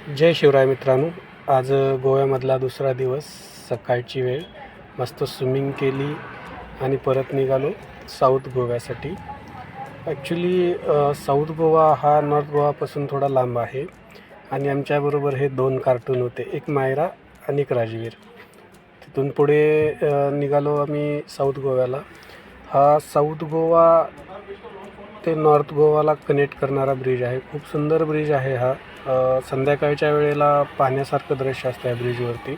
जय शिवराय मित्रांनो. आज गोव्यामधला दुसरा दिवस, सकाळची वेळ. मस्त स्विमिंग केली आणि परत निघालो साऊथ गोव्यासाठी. ॲक्च्युली साऊथ गोवा हा नॉर्थ गोवापासून थोडा लांब आहे आणि आमच्याबरोबर हे 2 कार्टून होते, एक मायरा आणि एक राजवीर. तिथून पुढे निघालो आम्ही साऊथ गोव्याला. हा साऊथ गोवा ते नॉर्थ गोवाला कनेक्ट करणारा ब्रिज आहे. खूप सुंदर ब्रिज आहे हा. संध्याकाळच्या वेळेला पाहण्यासारखं दृश्य असतं या ब्रिजवरती.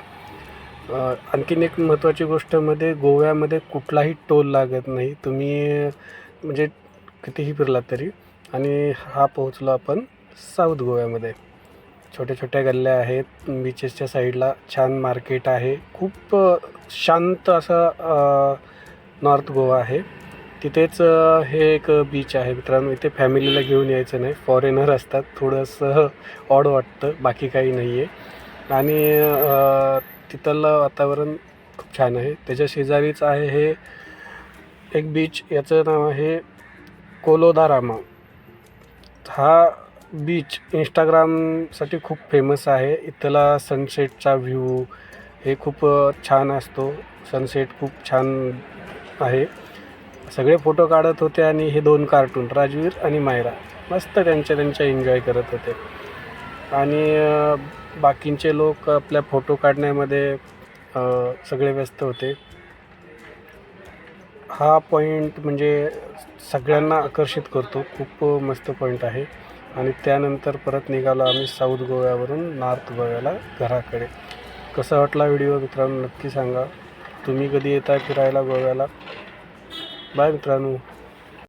आणखीन एक महत्त्वाची गोष्ट मध्ये, गोव्यामध्ये कुठलाही टोल लागत नाही. तुम्ही म्हणजे कितीही फिरलात तरी. आणि हा पोहोचलो आपण साऊथ गोव्यामध्ये. छोट्या छोट्या गल्ल्या आहेत, बीचेसच्या साईडला छान मार्केट आहे. खूप शांत असं नॉर्थ गोवा आहे. तिथेच हे एक बीच आहे मित्रांनो. इथे फॅमिलीला घेऊन यायचं नाही, फॉरेनर असतात, थोडंसं ऑड वाटतं, बाकी काही नाही आहे. आणि तिथलं वातावरण खूप छान आहे. त्याच्या शेजारीच आहे हे एक बीच, याचं नाव आहे कोलोदारामा. हा बीच इंस्टाग्रामसाठी खूप फेमस आहे. इथला सनसेटचा व्ह्यू हे खूप छान असतो. सनसेट खूप छान आहे. सगळे फोटो काढत होते आणि हे 2 कार्टून राजवीर आणि मायरा मस्त त्यांच्या एन्जॉय करत होते. आणि बाकीचे लोक आपल्या फोटो काढण्यामध्ये सगळे व्यस्त होते. हा पॉईंट म्हणजे सगळ्यांना आकर्षित करतो. खूप मस्त पॉईंट आहे. आणि त्यानंतर परत निघालो आम्ही साऊथ गोव्यावरून नॉर्थ गोव्याला घराकडे. कसा वाटला व्हिडिओ मित्रांनो नक्की सांगा. तुम्ही कधी येता फिरायला गोव्याला? बाय मित्रांनो.